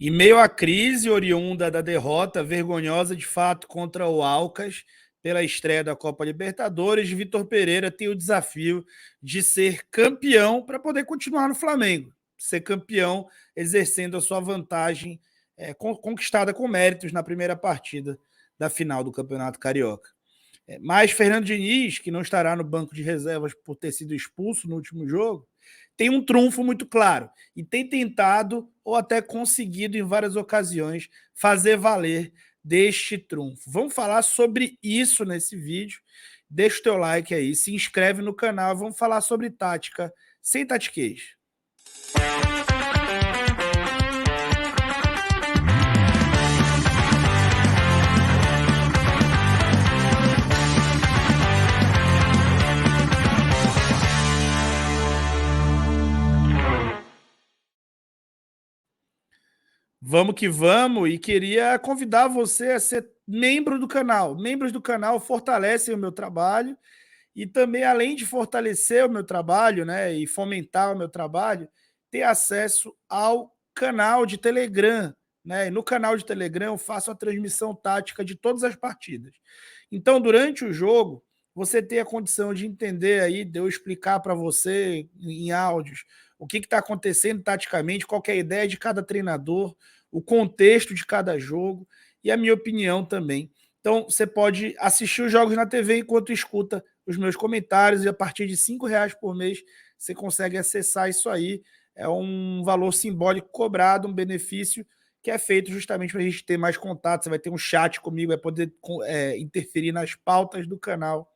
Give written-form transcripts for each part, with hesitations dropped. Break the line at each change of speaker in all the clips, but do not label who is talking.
Em meio à crise oriunda da derrota vergonhosa de fato contra o Alcas pela estreia da Copa Libertadores, Vitor Pereira tem o desafio de ser campeão para poder continuar no Flamengo. Ser campeão exercendo a sua vantagem conquistada com méritos na primeira partida da final do Campeonato Carioca. Mas Fernando Diniz, que não estará no banco de reservas por ter sido expulso no último jogo, tem um trunfo muito claro e tem tentado, ou até conseguido em várias ocasiões, fazer valer deste trunfo. Vamos falar sobre isso nesse vídeo. Deixa o teu like aí, se inscreve no canal, vamos falar sobre tática sem tatiquez. Vamos que vamos, e queria convidar você a ser membro do canal. Membros do canal fortalecem o meu trabalho e também, além de fortalecer o meu trabalho, né, e fomentar o meu trabalho, ter acesso ao canal de Telegram, né? E no canal de Telegram eu faço a transmissão tática de todas as partidas. Então, durante o jogo, você tem a condição de entender aí, de eu explicar para você em áudios o que está acontecendo taticamente, qual é a ideia de cada treinador, o contexto de cada jogo e a minha opinião também. Então, você pode assistir os jogos na TV enquanto escuta os meus comentários, e a partir de R$ 5 por mês você consegue acessar isso aí. É um valor simbólico cobrado, um benefício que é feito justamente para a gente ter mais contato. Você vai ter um chat comigo, vai poder interferir nas pautas do canal.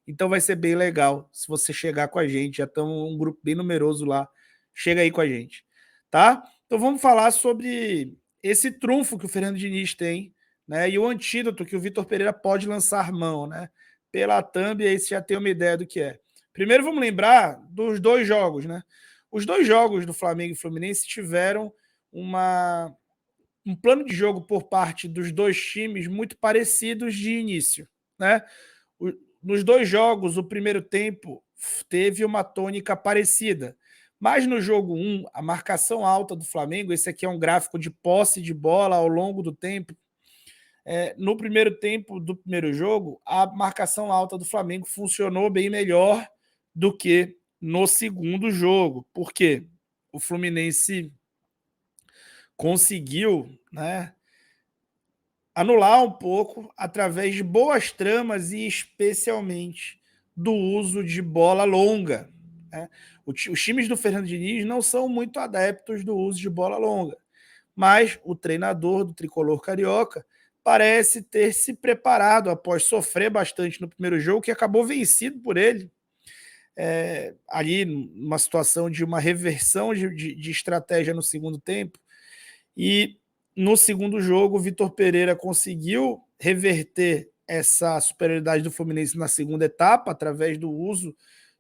Então vai ser bem legal se você chegar com a gente. Já estamos um grupo bem numeroso lá. Chega aí com a gente, tá? Então vamos falar sobre esse trunfo que o Fernando Diniz tem, né? E o antídoto que o Vitor Pereira pode lançar mão, né? Pela thumb, aí você já tem uma ideia do que é. Primeiro vamos lembrar dos dois jogos, né? Os dois jogos do Flamengo e Fluminense tiveram um plano de jogo por parte dos dois times muito parecidos de início, né? Nos dois jogos, o primeiro tempo teve uma tônica parecida. Mas no jogo 1, a marcação alta do Flamengo, esse aqui é um gráfico de posse de bola ao longo do tempo. No primeiro tempo do primeiro jogo, a marcação alta do Flamengo funcionou bem melhor do que no segundo jogo. Por quê? O Fluminense conseguiu, né, anular um pouco através de boas tramas e especialmente do uso de bola longa, né? Os times do Fernando Diniz não são muito adeptos do uso de bola longa, mas o treinador do tricolor carioca parece ter se preparado após sofrer bastante no primeiro jogo, que acabou vencido por ele, ali numa situação de uma reversão de estratégia no segundo tempo. E no segundo jogo, o Vitor Pereira conseguiu reverter essa superioridade do Fluminense na segunda etapa, através do uso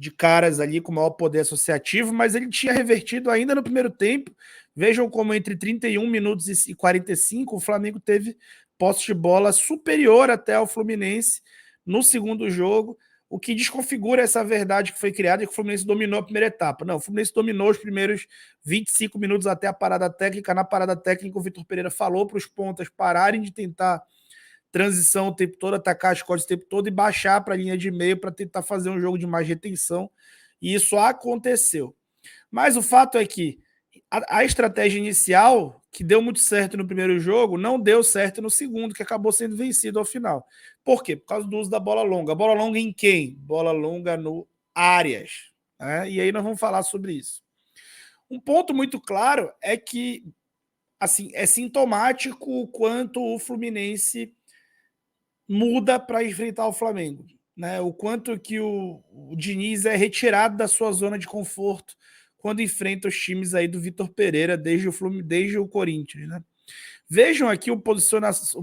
de caras ali com maior poder associativo, mas ele tinha revertido ainda no primeiro tempo. Vejam como entre 31 minutos e 45 o Flamengo teve posse de bola superior até ao Fluminense no segundo jogo, o que desconfigura essa verdade que foi criada, que o Fluminense dominou a primeira etapa. Não, o Fluminense dominou os primeiros 25 minutos até a parada técnica. Na parada técnica, o Vitor Pereira falou para os pontas pararem de tentar transição o tempo todo, atacar as costas o tempo todo e baixar para a linha de meio para tentar fazer um jogo de mais retenção. E isso aconteceu. Mas o fato é que a estratégia inicial, que deu muito certo no primeiro jogo, não deu certo no segundo, que acabou sendo vencido ao final. Por quê? Por causa do uso da bola longa. Bola longa em quem? Bola longa no Arias. Né? E aí nós vamos falar sobre isso. Um ponto muito claro é que assim, é sintomático o quanto o Fluminense muda para enfrentar o Flamengo. Né? O quanto que o Diniz é retirado da sua zona de conforto quando enfrenta os times aí do Vitor Pereira desde o Corinthians. Né? Vejam aqui o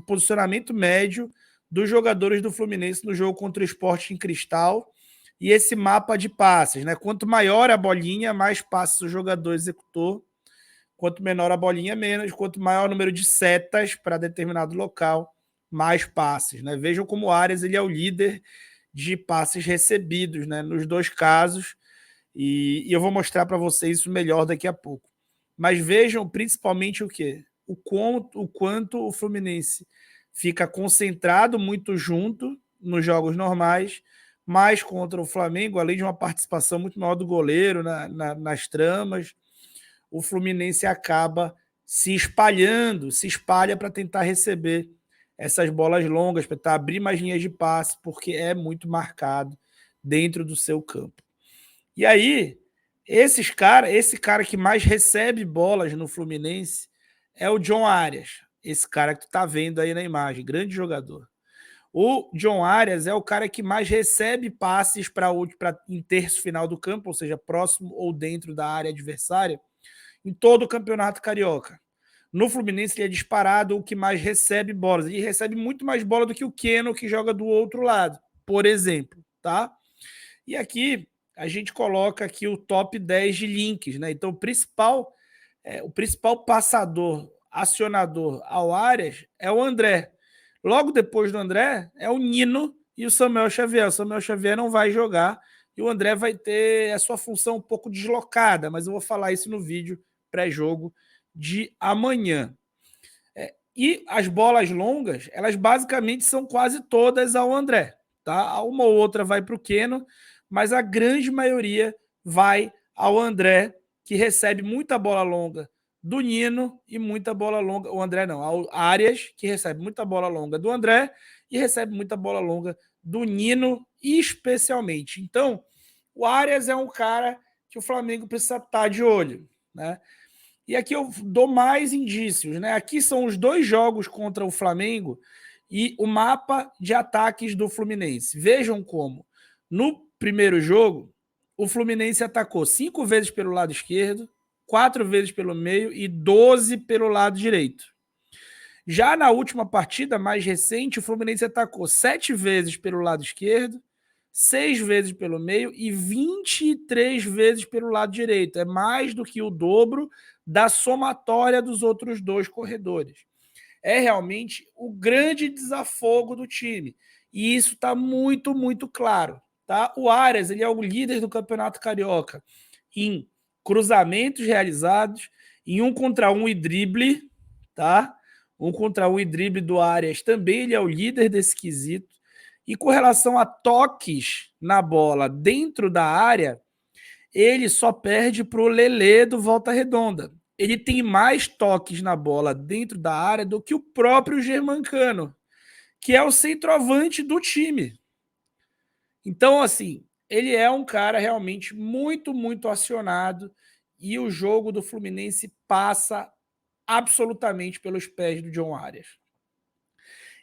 posicionamento médio dos jogadores do Fluminense no jogo contra o Sport em Cristal e esse mapa de passes. Né? Quanto maior a bolinha, mais passes o jogador executou. Quanto menor a bolinha, menos. Quanto maior o número de setas para determinado local, mais passes. Né? Vejam como o Arias ele é o líder de passes recebidos, né? Nos dois casos. E eu vou mostrar para vocês isso melhor daqui a pouco. Mas vejam principalmente o quê? o quanto o Fluminense fica concentrado muito junto nos jogos normais, mas contra o Flamengo, além de uma participação muito maior do goleiro nas tramas, o Fluminense acaba se espalhando, se espalha para tentar receber essas bolas longas, para tentar abrir mais linhas de passe, porque é muito marcado dentro do seu campo. E aí, esse cara que mais recebe bolas no Fluminense é o John Arias, esse cara que tu tá vendo aí na imagem, grande jogador. O John Arias é o cara que mais recebe passes para em terço final do campo, ou seja, próximo ou dentro da área adversária, em todo o Campeonato Carioca. No Fluminense, ele é disparado o que mais recebe bolas. Ele recebe muito mais bola do que o Keno, que joga do outro lado, por exemplo, tá? E aqui a gente coloca aqui o top 10 de links, né? Então, o principal passador, acionador ao Arias é o André. Logo depois do André é o Nino e o Samuel Xavier. O Samuel Xavier não vai jogar e o André vai ter a sua função um pouco deslocada, mas eu vou falar isso no vídeo pré-jogo de amanhã. E as bolas longas, elas basicamente são quase todas ao André. Tá? Uma ou outra vai para o Keno, mas a grande maioria vai ao André, que recebe muita bola longa do Nino e muita bola longa. O André não, ao Arias, que recebe muita bola longa do André e recebe muita bola longa do Nino, especialmente. Então, o Arias é um cara que o Flamengo precisa estar de olho, né? E aqui eu dou mais indícios, né? Aqui são os 2 jogos contra o Flamengo e o mapa de ataques do Fluminense. Vejam como. No primeiro jogo, o Fluminense atacou 5 vezes pelo lado esquerdo, 4 vezes pelo meio e 12 pelo lado direito. Já na última partida, mais recente, o Fluminense atacou 7 vezes pelo lado esquerdo, 6 vezes pelo meio e 23 vezes pelo lado direito. É mais do que o dobro da somatória dos outros 2 corredores. É realmente o grande desafogo do time. E isso está muito, muito claro. Tá? O Arias, ele é o líder do Campeonato Carioca em cruzamentos realizados, em 1 contra 1 e drible, tá? 1 contra 1 e drible do Arias também ele é o líder desse quesito. E com relação a toques na bola dentro da área, ele só perde para o Lelê do Volta Redonda. Ele tem mais toques na bola dentro da área do que o próprio Germancano, que é o centroavante do time. Então, assim, ele é um cara realmente muito, muito acionado e o jogo do Fluminense passa absolutamente pelos pés do John Arias.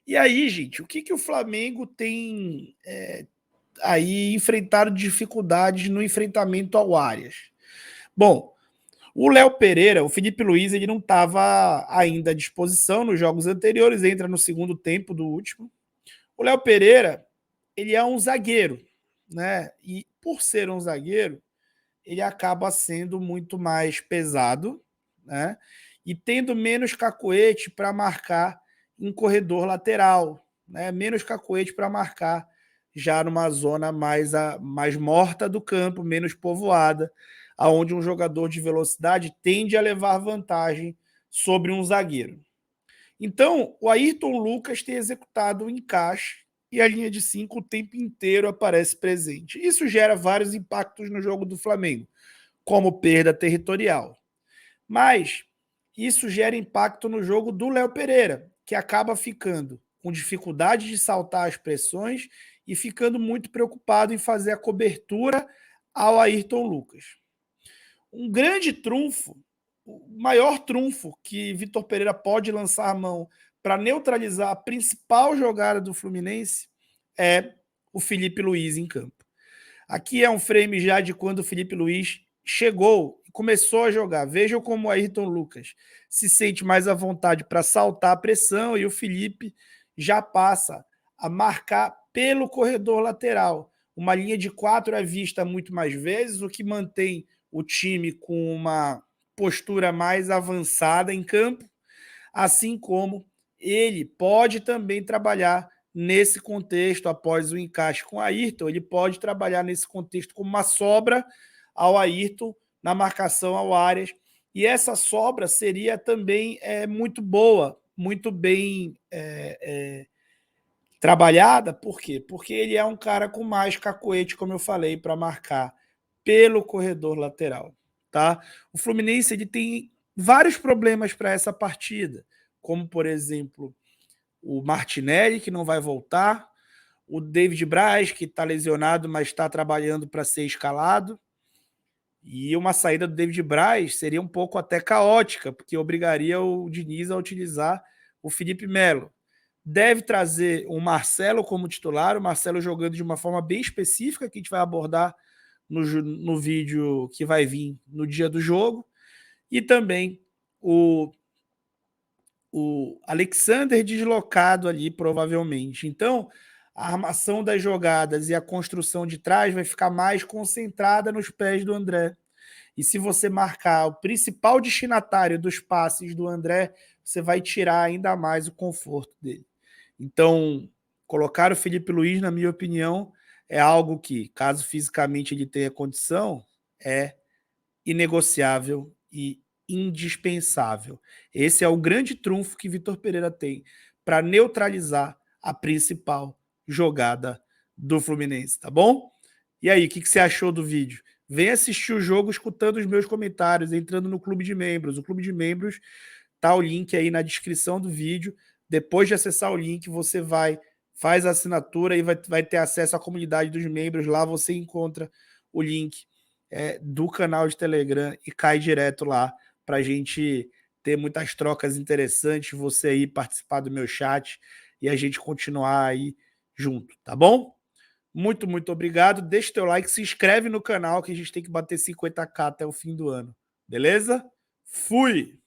E aí, gente, o que o Flamengo tem aí enfrentado dificuldades no enfrentamento ao Arias? Bom, o Léo Pereira, o Felipe Luiz, ele não estava ainda à disposição nos jogos anteriores, entra no segundo tempo do último. O Léo Pereira, ele é um zagueiro, né? E por ser um zagueiro, ele acaba sendo muito mais pesado, né? E tendo menos cacoete para marcar em corredor lateral, né? Menos cacoete para marcar já numa zona mais morta do campo, menos povoada, aonde um jogador de velocidade tende a levar vantagem sobre um zagueiro. Então, o Ayrton Lucas tem executado o encaixe e a linha de 5 o tempo inteiro aparece presente. Isso gera vários impactos no jogo do Flamengo, como perda territorial. Mas isso gera impacto no jogo do Léo Pereira, que acaba ficando com dificuldade de saltar as pressões e ficando muito preocupado em fazer a cobertura ao Ayrton Lucas. Um grande trunfo, o maior trunfo que Vitor Pereira pode lançar a mão para neutralizar a principal jogada do Fluminense é o Felipe Luiz em campo. Aqui é um frame já de quando o Felipe Luiz chegou e começou a jogar. Vejam como o Ayrton Lucas se sente mais à vontade para saltar a pressão e o Felipe já passa a marcar pelo corredor lateral. Uma linha de 4 é vista muito mais vezes, o que mantém o time com uma postura mais avançada em campo, assim como ele pode também trabalhar nesse contexto, após o encaixe com o Ayrton, ele pode trabalhar nesse contexto como uma sobra ao Ayrton na marcação ao Arias E essa sobra seria também muito boa, muito bem trabalhada. Por quê? Porque ele é um cara com mais cacoete, como eu falei, para marcar pelo corredor lateral. Tá? O Fluminense ele tem vários problemas para essa partida, como, por exemplo, o Martinelli, que não vai voltar, o David Braz, que está lesionado, mas está trabalhando para ser escalado. E uma saída do David Braz seria um pouco até caótica, porque obrigaria o Diniz a utilizar o Felipe Melo. Deve trazer o Marcelo como titular, o Marcelo jogando de uma forma bem específica, que a gente vai abordar no vídeo que vai vir no dia do jogo. E também o Alexander deslocado ali, provavelmente. Então, a armação das jogadas e a construção de trás vai ficar mais concentrada nos pés do André. E se você marcar o principal destinatário dos passes do André, você vai tirar ainda mais o conforto dele. Então, colocar o Felipe Luiz, na minha opinião, é algo que, caso fisicamente ele tenha condição, é inegociável e indispensável. Esse é o grande trunfo que Vitor Pereira tem para neutralizar a principal jogada do Fluminense, tá bom? E aí, o que você achou do vídeo? Vem assistir o jogo escutando os meus comentários, entrando no clube de membros. O clube de membros tá o link aí na descrição do vídeo. Depois de acessar o link, você faz a assinatura e vai ter acesso à comunidade dos membros. Lá você encontra o link do canal de Telegram e cai direto lá para a gente ter muitas trocas interessantes, você aí participar do meu chat e a gente continuar aí junto, tá bom? Muito, muito obrigado. Deixa o teu like, se inscreve no canal que a gente tem que bater 50k até o fim do ano. Beleza? Fui!